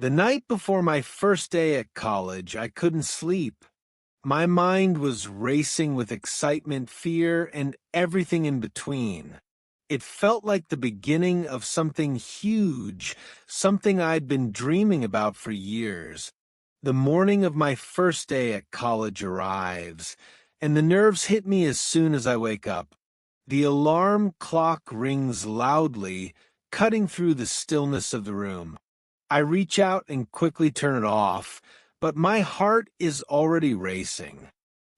The night before my first day at college, I couldn't sleep. My mind was racing with excitement, fear, and everything in between. It felt like the beginning of something huge, something I'd been dreaming about for years. The morning of my first day at college arrives, and the nerves hit me as soon as I wake up. The alarm clock rings loudly, cutting through the stillness of the room. I reach out and quickly turn it off, but my heart is already racing.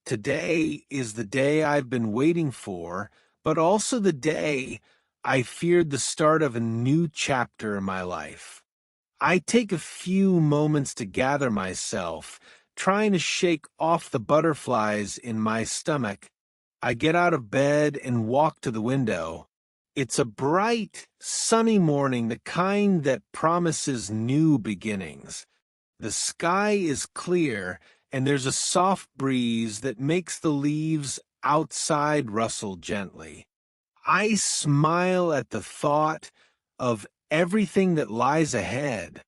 Today is the day I've been waiting for, but also the day I feared the start of a new chapter in my life. I take a few moments to gather myself, trying to shake off the butterflies in my stomach. I get out of bed and walk to the window. It's a bright, sunny morning, the kind that promises new beginnings. The sky is clear, and there's a soft breeze that makes the leaves outside rustle gently. I smile at the thought of everything that lies ahead.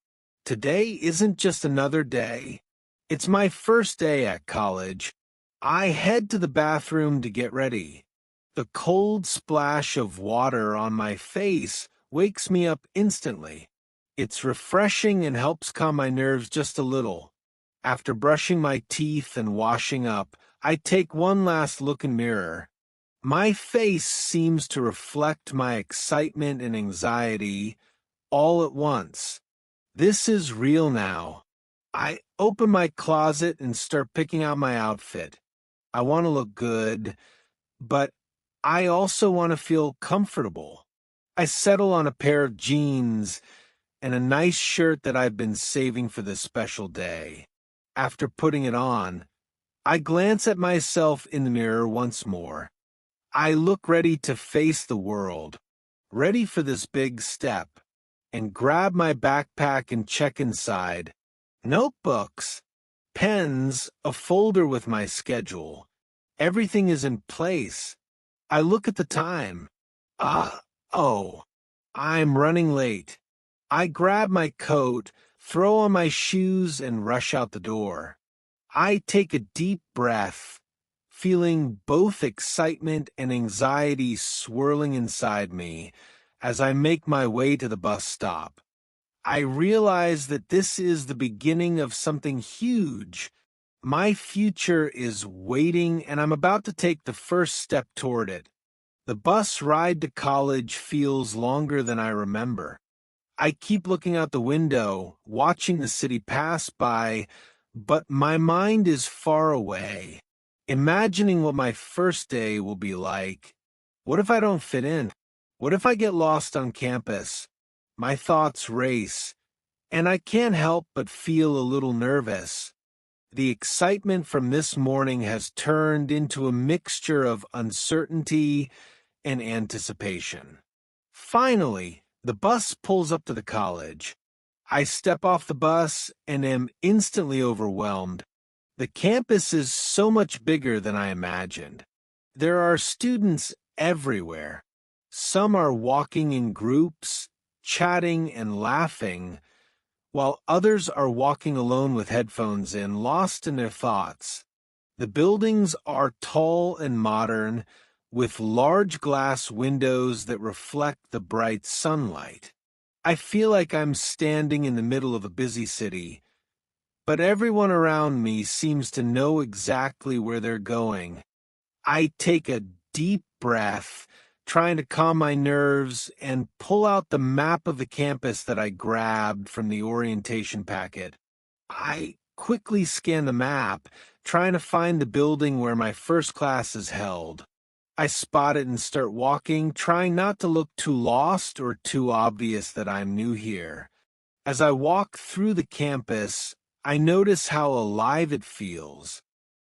Today isn't just another day. It's my first day at college. I head to the bathroom to get ready. The cold splash of water on my face wakes me up instantly. It's refreshing and helps calm my nerves just a little. After brushing my teeth and washing up, I take one last look in the mirror. My face seems to reflect my excitement and anxiety all at once. This is real now. I open my closet and start picking out my outfit. I want to look good, but I also want to feel comfortable. I settle on a pair of jeans and a nice shirt that I've been saving for this special day. After putting it on, I glance at myself in the mirror once more. I look ready to face the world, ready for this big step, and grab my backpack and check inside. Notebooks, pens, a folder with my schedule. Everything is in place. I look at the time. Oh, I'm running late. I grab my coat, throw on my shoes, and rush out the door. I take a deep breath, feeling both excitement and anxiety swirling inside me as I make my way to the bus stop. I realize that this is the beginning of something huge. My future is waiting, and I'm about to take the first step toward it. The bus ride to college feels longer than I remember. I keep looking out the window, watching the city pass by, but my mind is far away, imagining what my first day will be like. What if I don't fit in? What if I get lost on campus? My thoughts race, and I can't help but feel a little nervous. The excitement from this morning has turned into a mixture of uncertainty and anticipation. Finally, the bus pulls up to the college. I step off the bus and am instantly overwhelmed. The campus is so much bigger than I imagined. There are students everywhere. Some are walking in groups, chatting and laughing, while others are walking alone with headphones in, lost in their thoughts. The buildings are tall and modern, with large glass windows that reflect the bright sunlight. I feel like I'm standing in the middle of a busy city, but everyone around me seems to know exactly where they're going. I take a deep breath, trying to calm my nerves, and pull out the map of the campus that I grabbed from the orientation packet. I quickly scan the map, trying to find the building where my first class is held. I spot it and start walking, trying not to look too lost or too obvious that I'm new here. As I walk through the campus, I notice how alive it feels.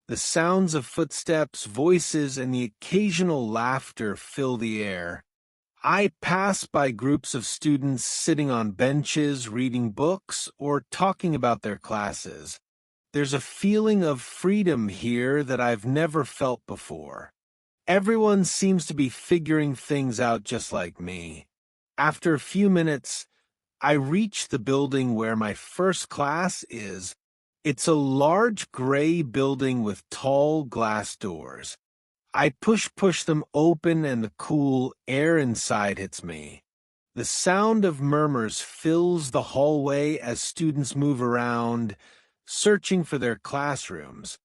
The sounds of footsteps, voices, and the occasional laughter fill the air. I pass by groups of students sitting on benches, reading books, or talking about their classes. There's a feeling of freedom here that I've never felt before. Everyone seems to be figuring things out just like me. After a few minutes, I reach the building where my first class is. It's a large gray building with tall glass doors. I push them open and the cool air inside hits me. The sound of murmurs fills the hallway as students move around, searching for their classrooms.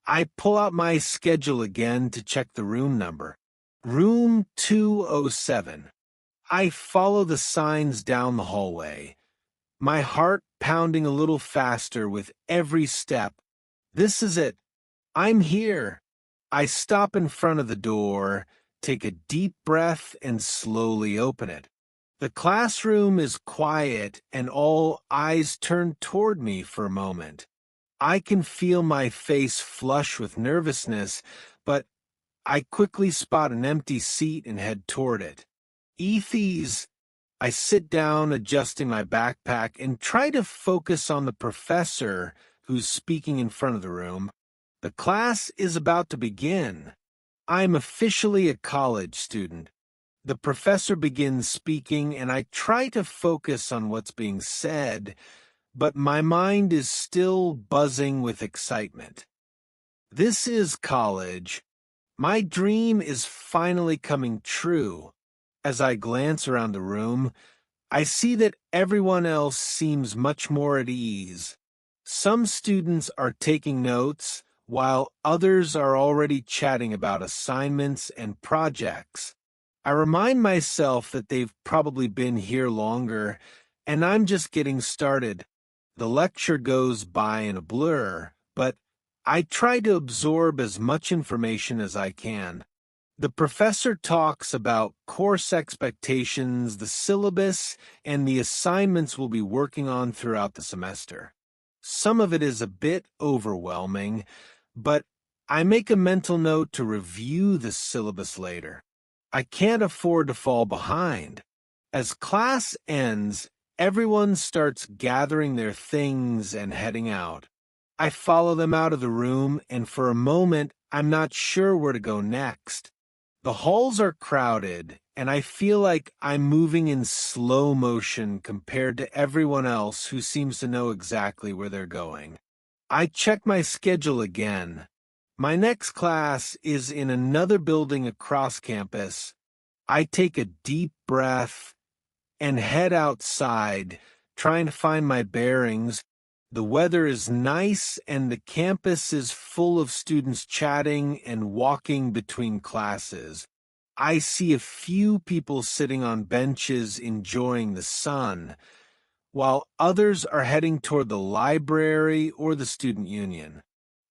I pull out my schedule again to check the room number. Room 207. I follow the signs down the hallway, my heart pounding a little faster with every step. This is it. I'm here. I stop in front of the door, take a deep breath, and slowly open it. The classroom is quiet, and all eyes turn toward me for a moment. I can feel my face flush with nervousness, but I quickly spot an empty seat and head toward it. Ethies. I sit down, adjusting my backpack, and try to focus on the professor who's speaking in front of the room. The class is about to begin. I'm officially a college student. The professor begins speaking, and I try to focus on what's being said, but my mind is still buzzing with excitement. This is college. My dream is finally coming true. As I glance around the room, I see that everyone else seems much more at ease. Some students are taking notes, while others are already chatting about assignments and projects. I remind myself that they've probably been here longer, and I'm just getting started. The lecture goes by in a blur, but I try to absorb as much information as I can. The professor talks about course expectations, the syllabus, and the assignments we'll be working on throughout the semester. Some of it is a bit overwhelming, but I make a mental note to review the syllabus later. I can't afford to fall behind. As class ends, everyone starts gathering their things and heading out. I follow them out of the room, and for a moment, I'm not sure where to go next. The halls are crowded, and I feel like I'm moving in slow motion compared to everyone else who seems to know exactly where they're going. I check my schedule again. My next class is in another building across campus. I take a deep breath and head outside, trying to find my bearings. The weather is nice, and the campus is full of students chatting and walking between classes. I see a few people sitting on benches enjoying the sun, while others are heading toward the library or the student union.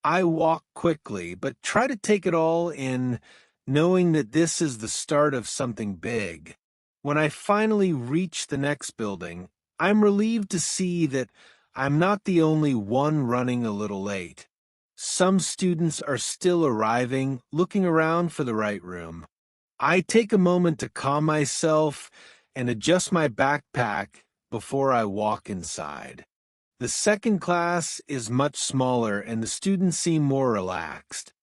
I walk quickly, but try to take it all in, knowing that this is the start of something big. When I finally reach the next building, I'm relieved to see that I'm not the only one running a little late. Some students are still arriving, looking around for the right room. I take a moment to calm myself and adjust my backpack before I walk inside. The second class is much smaller and the students seem more relaxed.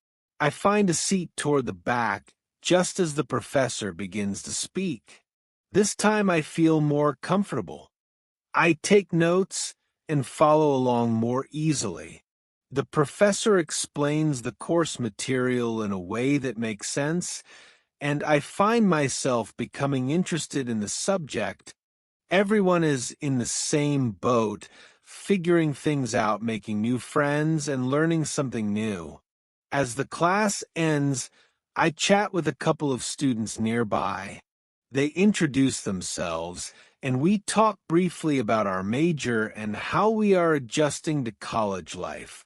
I find a seat toward the back just as the professor begins to speak. This time I feel more comfortable. I take notes and follow along more easily. The professor explains the course material in a way that makes sense, and I find myself becoming interested in the subject. Everyone is in the same boat, figuring things out, making new friends, and learning something new. As the class ends, I chat with a couple of students nearby. They introduce themselves, and we talk briefly about our major and how we are adjusting to college life.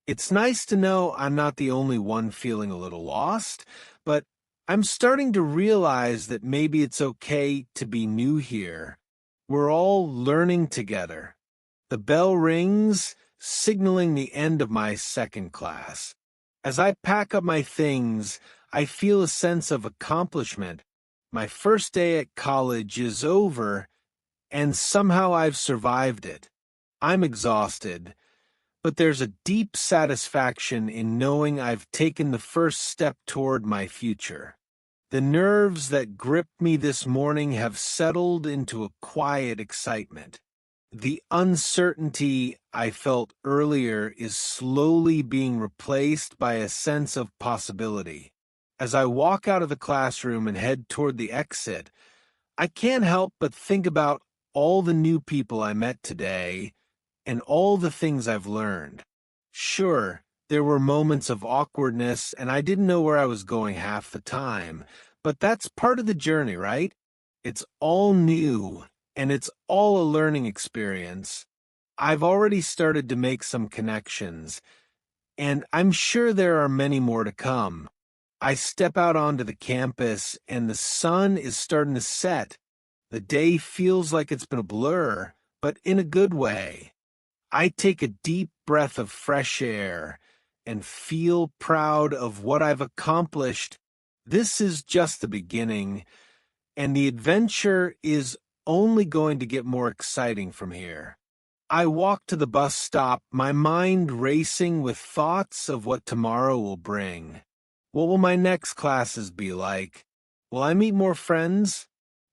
It's nice to know I'm not the only one feeling a little lost, but I'm starting to realize that maybe it's okay to be new here. We're all learning together. The bell rings, signaling the end of my second class. As I pack up my things, I feel a sense of accomplishment. My first day at college is over, and somehow I've survived it. I'm exhausted, but there's a deep satisfaction in knowing I've taken the first step toward my future. The nerves that gripped me this morning have settled into a quiet excitement. The uncertainty I felt earlier is slowly being replaced by a sense of possibility. As I walk out of the classroom and head toward the exit, I can't help but think about all the new people I met today and all the things I've learned. Sure, there were moments of awkwardness and I didn't know where I was going half the time, but that's part of the journey, right? It's all new and it's all a learning experience. I've already started to make some connections, and I'm sure there are many more to come. I step out onto the campus and the sun is starting to set. The day feels like it's been a blur, but in a good way. I take a deep breath of fresh air and feel proud of what I've accomplished. This is just the beginning, and the adventure is only going to get more exciting from here. I walk to the bus stop, my mind racing with thoughts of what tomorrow will bring. What will my next classes be like? Will I meet more friends?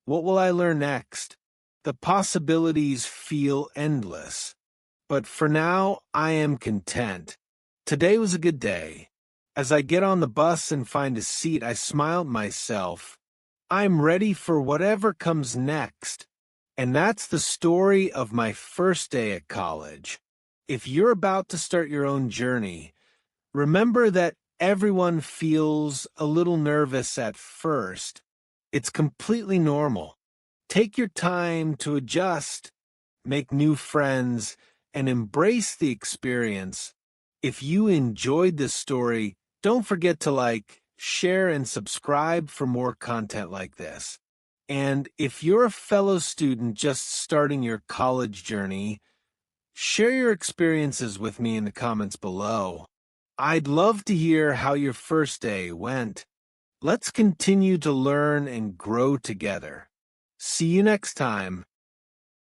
What will I learn next? The possibilities feel endless. But for now, I am content. Today was a good day. As I get on the bus and find a seat, I smile at myself. I'm ready for whatever comes next. And that's the story of my first day at college. If you're about to start your own journey, remember that everyone feels a little nervous at first. It's completely normal. Take your time to adjust, make new friends, and embrace the experience. If you enjoyed this story, don't forget to like, share, and subscribe for more content like this. And if you're a fellow student just starting your college journey, share your experiences with me in the comments below. I'd love to hear how your first day went. Let's continue to learn and grow together. See you next time.